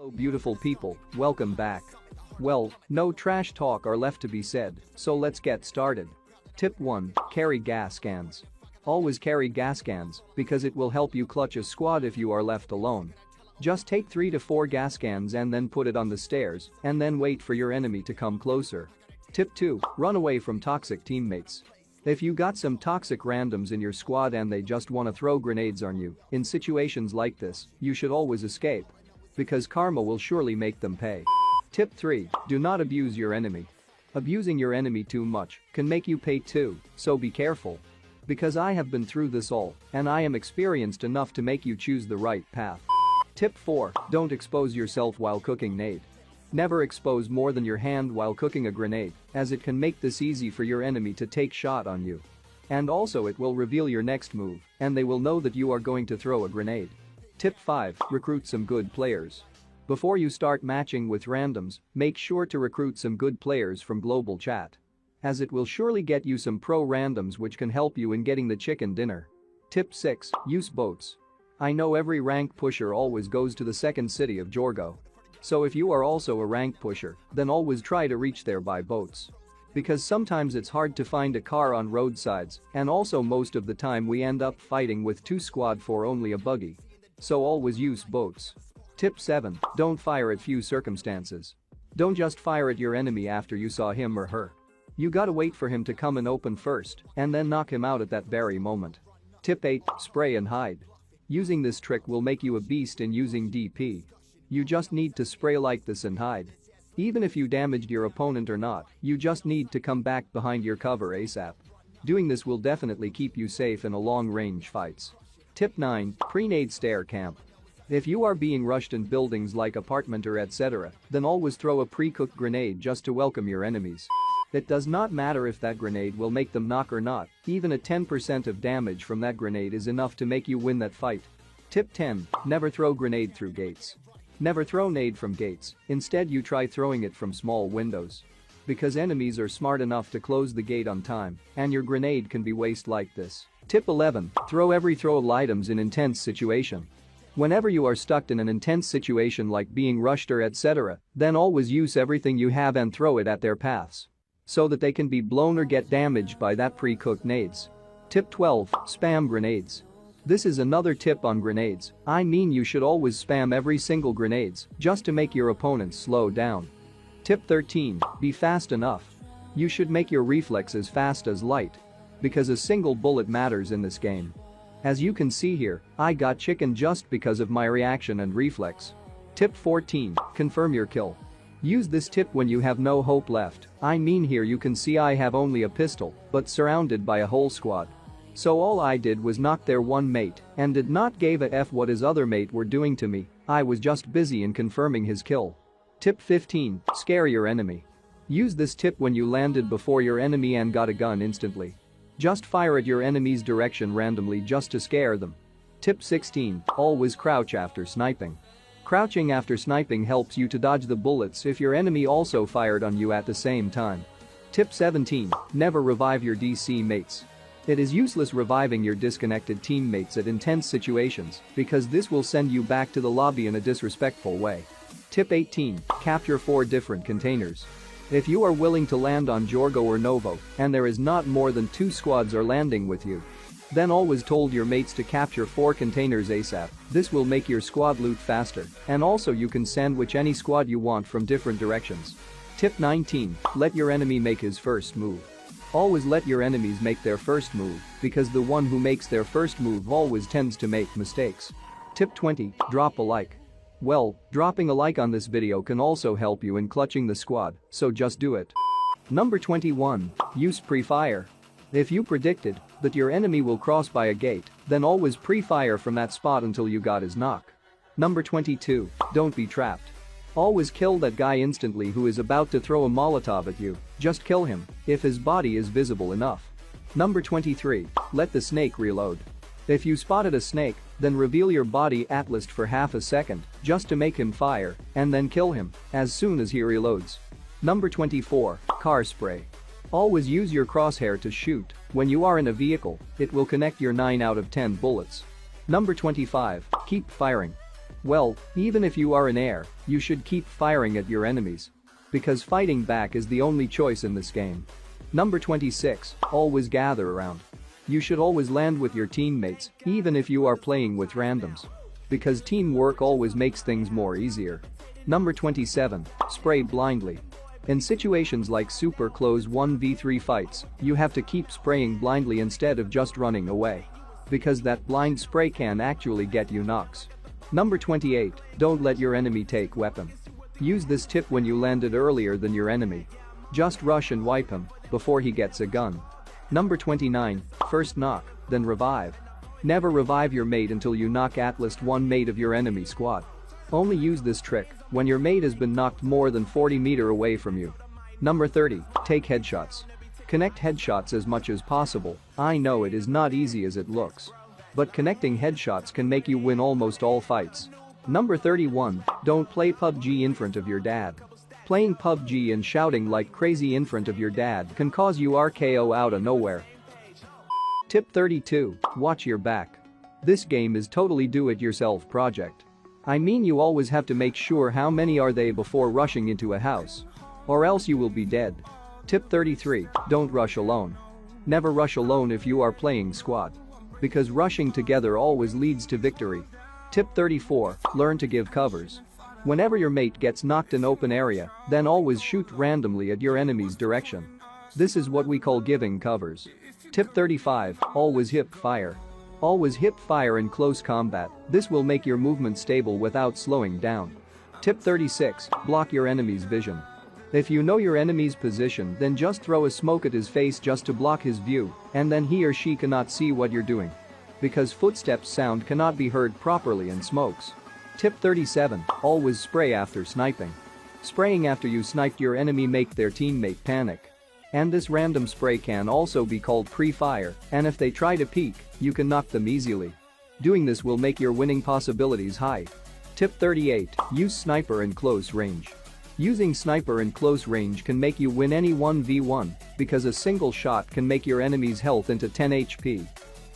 Hello beautiful people, welcome back. Well, no trash talk are left to be said, so let's get started. Tip 1. Carry gas cans. Always carry gas cans because it will help you clutch a squad if you are left alone. Just take 3 to 4 gas cans and then put it on the stairs and then wait for your enemy to come closer. Tip 2. Run away from toxic teammates. If you got some toxic randoms in your squad and they just wanna throw grenades on you, in situations like this, you should always escape. Because karma will surely make them pay. Tip 3. Do not abuse your enemy. Abusing your enemy too much can make you pay too, so be careful. Because I have been through this all, and I am experienced enough to make you choose the right path. Tip 4. Don't expose yourself while cooking nade. Never expose more than your hand while cooking a grenade, as it can make this easy for your enemy to take shot on you. And also it will reveal your next move, and they will know that you are going to throw a grenade. Tip 5. Recruit some good players. Before you start matching with randoms, make sure to recruit some good players from global chat. As it will surely get you some pro randoms which can help you in getting the chicken dinner. Tip 6. Use boats. I know every rank pusher always goes to the second city of Jorgo. So if you are also a rank pusher, then always try to reach there by boats. Because sometimes it's hard to find a car on roadsides, and also most of the time we end up fighting with 2 squad for only a buggy. So always use boats. Tip 7. Don't fire at few circumstances. Don't just fire at your enemy after you saw him or her. You gotta wait for him to come and open first, and then knock him out at that very moment. Tip 8. Spray and hide. Using this trick will make you a beast in using DP. You just need to spray like this and hide. Even if you damaged your opponent or not, you just need to come back behind your cover ASAP. Doing this will definitely keep you safe in a long-range fights. Tip 9. Pre-nade stair camp. If you are being rushed in buildings like apartment or etc., then always throw a pre-cooked grenade just to welcome your enemies. It does not matter if that grenade will make them knock or not, even a 10% of damage from that grenade is enough to make you win that fight. Tip 10. Never throw grenade through gates. Never throw nade from gates, instead you try throwing it from small windows. Because enemies are smart enough to close the gate on time, and your grenade can be wasted like this. Tip 11. Throw every throwable items in intense situation. Whenever you are stuck in an intense situation like being rushed or etc., then always use everything you have and throw it at their paths. So that they can be blown or get damaged by that pre-cooked nades. Tip 12. Spam grenades. This is another tip on grenades, I mean you should always spam every single grenades just to make your opponents slow down. Tip 13. Be fast enough. You should make your reflexes fast as light. Because a single bullet matters in this game. As you can see here, I got chicken just because of my reaction and reflex. Tip 14. Confirm your kill. Use this tip when you have no hope left, I mean here you can see I have only a pistol, but surrounded by a whole squad. So all I did was knock their one mate and did not give a F what his other mate were doing to me, I was just busy in confirming his kill. Tip 15. Scare your enemy. Use this tip when you landed before your enemy and got a gun instantly. Just fire at your enemy's direction randomly just to scare them. Tip 16. Always crouch after sniping. Crouching after sniping helps you to dodge the bullets if your enemy also fired on you at the same time. Tip 17. Never revive your DC mates. It is useless reviving your disconnected teammates at intense situations because this will send you back to the lobby in a disrespectful way. Tip 18. Capture 4 different containers. If you are willing to land on Jorgo or Novo and there is not more than 2 squads are landing with you, then always told your mates to capture 4 containers ASAP. This will make your squad loot faster and also you can sandwich any squad you want from different directions. Tip 19. Let your enemy make his first move. Always let your enemies make their first move because the one who makes their first move always tends to make mistakes. Tip 20. Drop a like. Well, dropping a like on this video can also help you in clutching the squad, so just do it. Number 21. Use pre-fire. If you predicted that your enemy will cross by a gate, then always pre-fire from that spot until you got his knock. Number 22. Don't be trapped. Always kill that guy instantly who is about to throw a Molotov at you, just kill him if his body is visible enough. Number 23. Let the snake reload. If you spotted a snake, then reveal your body at least for half a second just to make him fire and then kill him as soon as he reloads. Number 24. Car spray. Always use your crosshair to shoot. When you are in a vehicle, it will connect your 9 out of 10 bullets. Number 25. Keep firing. Well, even if you are in air, you should keep firing at your enemies. Because fighting back is the only choice in this game. Number 26, always gather around. You should always land with your teammates, even if you are playing with randoms. Because teamwork always makes things more easier. Number 27, spray blindly. In situations like super close 1v3 fights, you have to keep spraying blindly instead of just running away. Because that blind spray can actually get you knocks. Number 28, don't let your enemy take weapon. Use this tip when you landed earlier than your enemy. Just rush and wipe him before he gets a gun. Number 29, first knock, then revive. Never revive your mate until you knock at least one mate of your enemy squad. Only use this trick when your mate has been knocked more than 40 meters away from you. Number 30, take headshots. Connect headshots as much as possible. I know it is not easy as it looks. But connecting headshots can make you win almost all fights. Number 31, don't play PUBG in front of your dad. Playing PUBG and shouting like crazy in front of your dad can cause you RKO out of nowhere. Tip 32, watch your back. This game is totally do-it-yourself project. I mean you always have to make sure how many are they before rushing into a house. Or else you will be dead. Tip 33, don't rush alone. Never rush alone if you are playing squad. Because rushing together always leads to victory. Tip 34, learn to give covers. Whenever your mate gets knocked in open area, then always shoot randomly at your enemy's direction. This is what we call giving covers. Tip 35, always hip fire. Always hip fire in close combat, this will make your movement stable without slowing down. Tip 36, block your enemy's vision. If you know your enemy's position, then just throw a smoke at his face just to block his view, and then he or she cannot see what you're doing. Because footsteps sound cannot be heard properly in smokes. Tip 37, always spray after sniping. Spraying after you sniped your enemy make their teammate panic. And this random spray can also be called pre-fire, and if they try to peek, you can knock them easily. Doing this will make your winning possibilities high. Tip 38, use sniper in close range. Using sniper in close range can make you win any 1v1, because a single shot can make your enemy's health into 10 HP.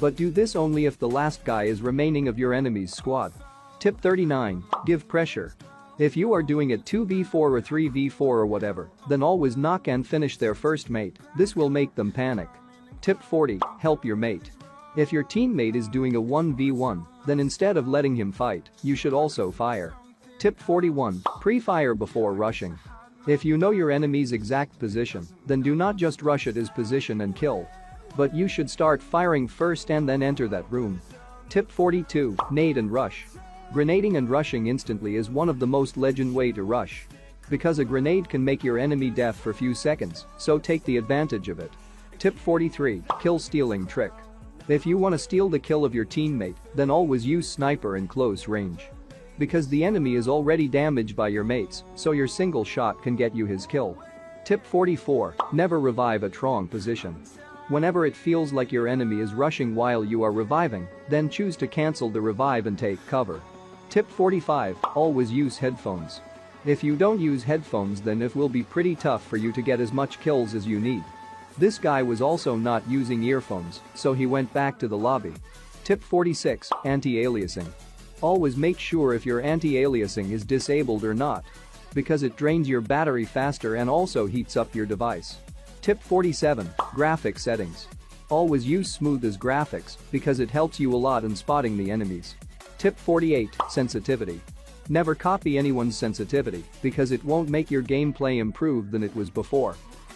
But do this only if the last guy is remaining of your enemy's squad. Tip 39, give pressure. If you are doing it 2v4 or 3v4 or whatever, then always knock and finish their first mate, this will make them panic. Tip 40, help your mate. If your teammate is doing a 1v1, then instead of letting him fight, you should also fire. Tip 41, pre-fire before rushing. If you know your enemy's exact position, then do not just rush at his position and kill. But you should start firing first and then enter that room. Tip 42, nade and rush. Grenading and rushing instantly is one of the most legend way to rush. Because a grenade can make your enemy deaf for few seconds, so take the advantage of it. Tip 43, kill stealing trick. If you want to steal the kill of your teammate, then always use sniper in close range. Because the enemy is already damaged by your mates, so your single shot can get you his kill. Tip 44, never revive at wrong position. Whenever it feels like your enemy is rushing while you are reviving, then choose to cancel the revive and take cover. Tip 45, always use headphones. If you don't use headphones then it will be pretty tough for you to get as much kills as you need. This guy was also not using earphones, so he went back to the lobby. Tip 46, anti-aliasing. Always make sure if your anti-aliasing is disabled or not. Because it drains your battery faster and also heats up your device. Tip 47, graphic settings. Always use smooth as graphics because it helps you a lot in spotting the enemies. Tip 48, sensitivity. Never copy anyone's sensitivity because it won't make your gameplay improve than it was before.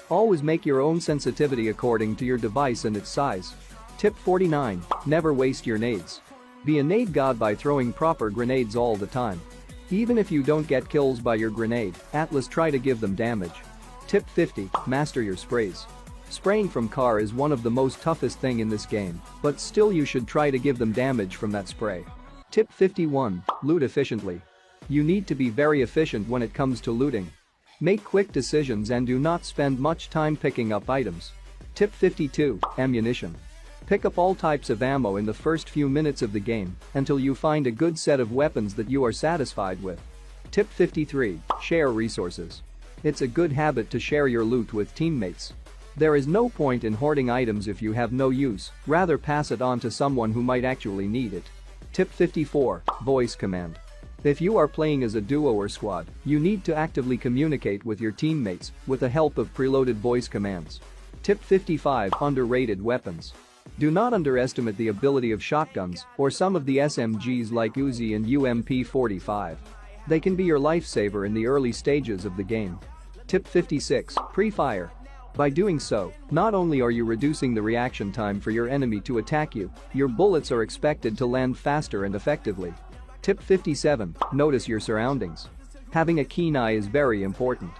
Always make your own sensitivity according to your device and its size. Tip 49, never waste your nades. Be a nade god by throwing proper grenades all the time. Even if you don't get kills by your grenade, at least try to give them damage. Tip 50, master your sprays. Spraying from car is one of the most toughest thing in this game, but still you should try to give them damage from that spray. Tip 51, loot efficiently. You need to be very efficient when it comes to looting. Make quick decisions and do not spend much time picking up items. Tip 52, ammunition. Pick up all types of ammo in the first few minutes of the game until you find a good set of weapons that you are satisfied with. Tip 53, share resources. It's a good habit to share your loot with teammates. There is no point in hoarding items if you have no use, rather pass it on to someone who might actually need it. Tip 54, voice command. If you are playing as a duo or squad, you need to actively communicate with your teammates with the help of preloaded voice commands. Tip 55. Underrated weapons. Do not underestimate the ability of shotguns or some of the SMGs like Uzi and UMP-45. They can be your lifesaver in the early stages of the game. Tip 56. Pre-fire. By doing so, not only are you reducing the reaction time for your enemy to attack you, your bullets are expected to land faster and effectively. Tip 57. Notice your surroundings. Having a keen eye is very important.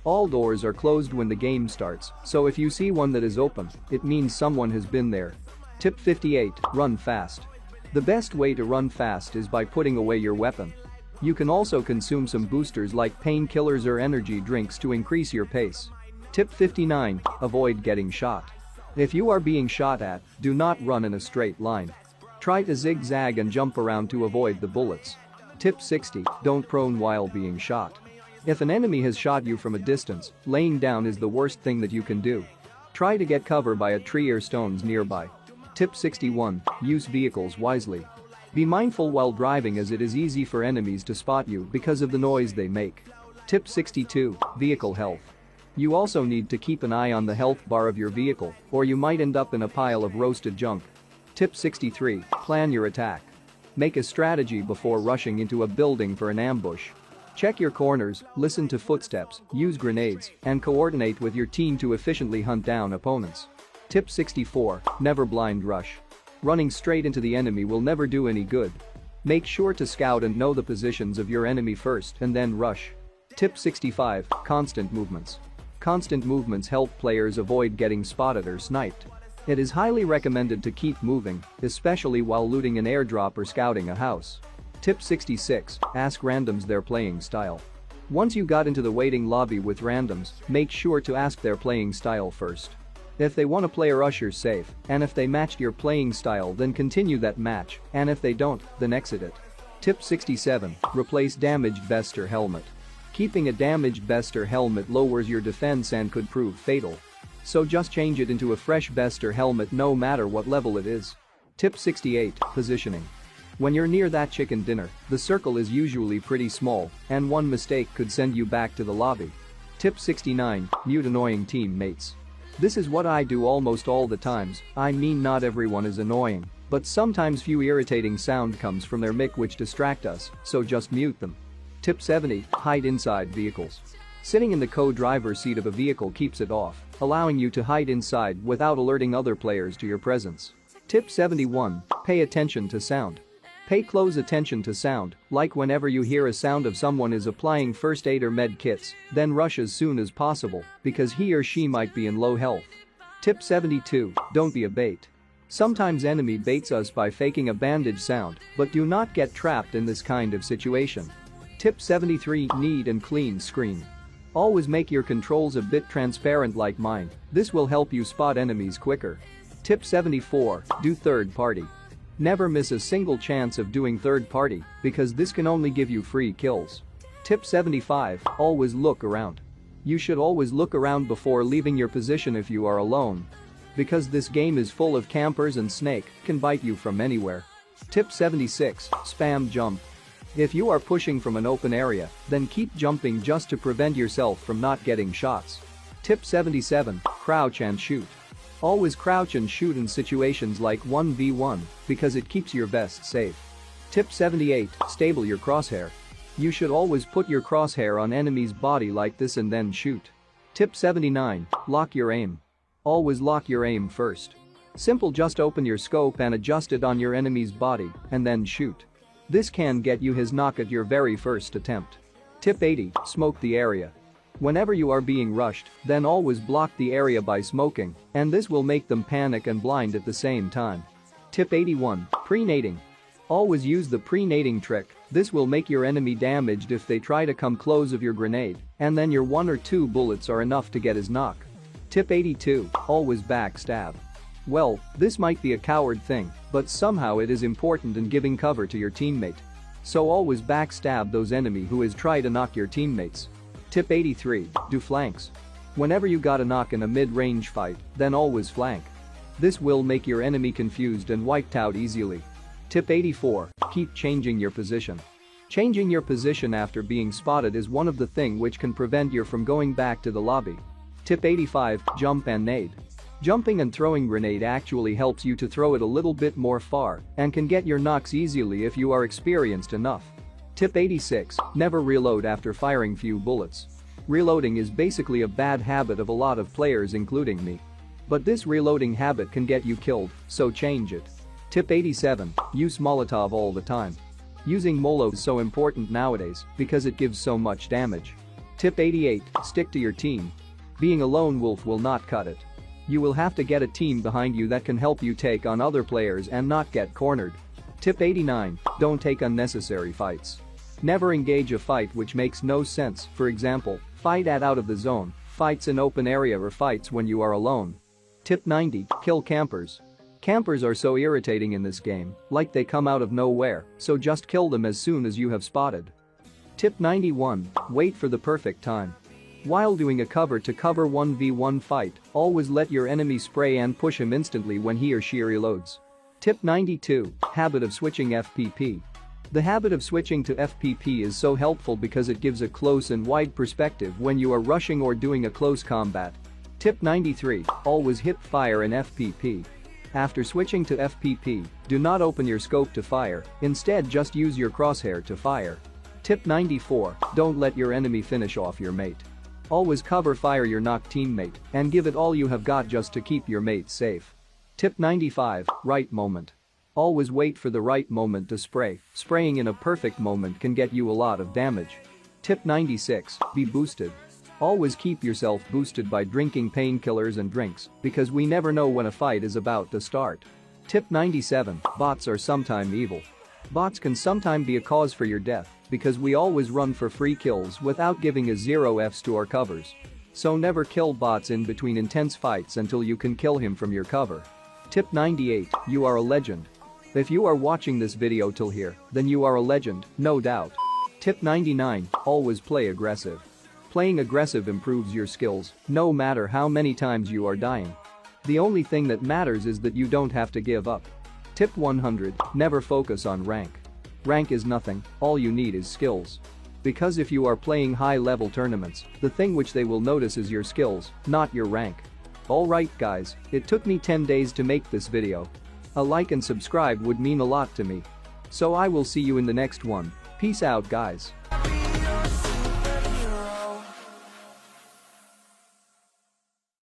All doors are closed when the game starts, so if you see one that is open, it means someone has been there. Tip 58. Run fast. The best way to run fast is by putting away your weapon. You can also consume some boosters like painkillers or energy drinks to increase your pace. Tip 59. Avoid getting shot. If you are being shot at, do not run in a straight line. Try to zigzag and jump around to avoid the bullets. Tip 60. Don't prone while being shot. If an enemy has shot you from a distance, laying down is the worst thing that you can do. Try to get cover by a tree or stones nearby. Tip 61. Use vehicles wisely. Be mindful while driving as it is easy for enemies to spot you because of the noise they make. Tip 62. Vehicle health. You also need to keep an eye on the health bar of your vehicle, or you might end up in a pile of roasted junk. Tip 63. Plan your attack. Make a strategy before rushing into a building for an ambush. Check your corners, listen to footsteps, use grenades, and coordinate with your team to efficiently hunt down opponents. Tip 64. Never blind rush. Running straight into the enemy will never do any good. Make sure to scout and know the positions of your enemy first and then rush. Tip 65. Constant movements. Constant movements help players avoid getting spotted or sniped. It is highly recommended to keep moving, especially while looting an airdrop or scouting a house. Tip 66. Ask randoms their playing style. Once you got into the waiting lobby with randoms, make sure to ask their playing style first. If they want to play a rusher, safe, and if they matched your playing style, then continue that match, and if they don't, then exit it. Tip 67. Replace damaged vest or helmet. Keeping a damaged vest or helmet lowers your defense and could prove fatal. So just change it into a fresh vest or helmet no matter what level it is. Tip 68. Positioning. When you're near that chicken dinner, the circle is usually pretty small, and one mistake could send you back to the lobby. Tip 69. Mute annoying teammates. This is what I do almost all the times. I mean, not everyone is annoying, but sometimes few irritating sound comes from their mic which distract us, so just mute them. Tip 70. Hide inside vehicles. Sitting in the co-driver's seat of a vehicle keeps it off, allowing you to hide inside without alerting other players to your presence. Tip 71. Pay attention to sound. Pay close attention to sound, like whenever you hear a sound of someone is applying first aid or med kits, then rush as soon as possible, because he or she might be in low health. Tip 72. Don't be a bait. Sometimes enemy baits us by faking a bandage sound, but do not get trapped in this kind of situation. Tip 73. Neat and clean screen. Always make your controls a bit transparent like mine. This will help you spot enemies quicker. Tip 74. Do third party. Never miss a single chance of doing third party, because this can only give you free kills. Tip 75. Always look around. You should always look around before leaving your position if you are alone. Because this game is full of campers and snake can bite you from anywhere. Tip 76. Spam jump. If you are pushing from an open area, then keep jumping just to prevent yourself from not getting shots. Tip 77. Crouch and shoot. Always crouch and shoot in situations like 1v1 because it keeps your vest safe. Tip 78. Stable your crosshair. You should always put your crosshair on enemy's body like this and then shoot. Tip 79. Lock your aim. Always lock your aim first. Simple, just open your scope and adjust it on your enemy's body and then shoot. This can get you his knock at your very first attempt. Tip 80. Smoke the area. Whenever you are being rushed, then always block the area by smoking, and this will make them panic and blind at the same time. Tip 81. Pre-nading. Always use the pre-nading trick. This will make your enemy damaged if they try to come close of your grenade, and then your 1 or 2 bullets are enough to get his knock. Tip 82. Always backstab. Well, this might be a coward thing, but somehow it is important in giving cover to your teammate. So always backstab those enemy who is try to knock your teammates. Tip 83. Do flanks. Whenever you got a knock in a mid-range fight, then always flank. This will make your enemy confused and wiped out easily. Tip 84. Keep changing your position. Changing your position after being spotted is one of the things which can prevent you from going back to the lobby. Tip 85, jump and nade. Jumping and throwing grenade actually helps you to throw it a little bit more far and can get your knocks easily if you are experienced enough. Tip 86, never reload after firing few bullets. Reloading is basically a bad habit of a lot of players including me. But this reloading habit can get you killed, so change it. Tip 87, use Molotov all the time. Using Molo is so important nowadays because it gives so much damage. Tip 88, stick to your team. Being a lone wolf will not cut it. You will have to get a team behind you that can help you take on other players and not get cornered. Tip 89, don't take unnecessary fights. Never engage a fight which makes no sense, for example, fight out of the zone, fights in open area or fights when you are alone. Tip 90, kill campers. Campers are so irritating in this game, like they come out of nowhere, so just kill them as soon as you have spotted. Tip 91, wait for the perfect time. While doing a cover-to-cover 1v1 fight, always let your enemy spray and push him instantly when he or she reloads. Tip 92, habit of switching FPP. The habit of switching to FPP is so helpful because it gives a close and wide perspective when you are rushing or doing a close combat. Tip 93, always hip fire in FPP. After switching to FPP, do not open your scope to fire, instead just use your crosshair to fire. Tip 94, don't let your enemy finish off your mate. Always cover fire your knocked teammate and give it all you have got just to keep your mate safe. Tip 95, right moment. Always wait for the right moment to spray. Spraying in a perfect moment can get you a lot of damage. Tip 96, be boosted. Always keep yourself boosted by drinking painkillers and drinks because we never know when a fight is about to start. Tip 97, bots are sometimes evil. Bots can sometimes be a cause for your death because we always run for free kills without giving a 0 Fs to our covers. So never kill bots in between intense fights until you can kill him from your cover. Tip 98, you are a legend. If you are watching this video till here, then you are a legend, no doubt. Tip 99, always play aggressive. Playing aggressive improves your skills, no matter how many times you are dying. The only thing that matters is that you don't have to give up. Tip 100, never focus on rank. Rank is nothing, all you need is skills. Because if you are playing high-level tournaments, the thing which they will notice is your skills, not your rank. Alright guys, it took me 10 days to make this video. A like and subscribe would mean a lot to me. So I will see you in the next one. Peace out guys.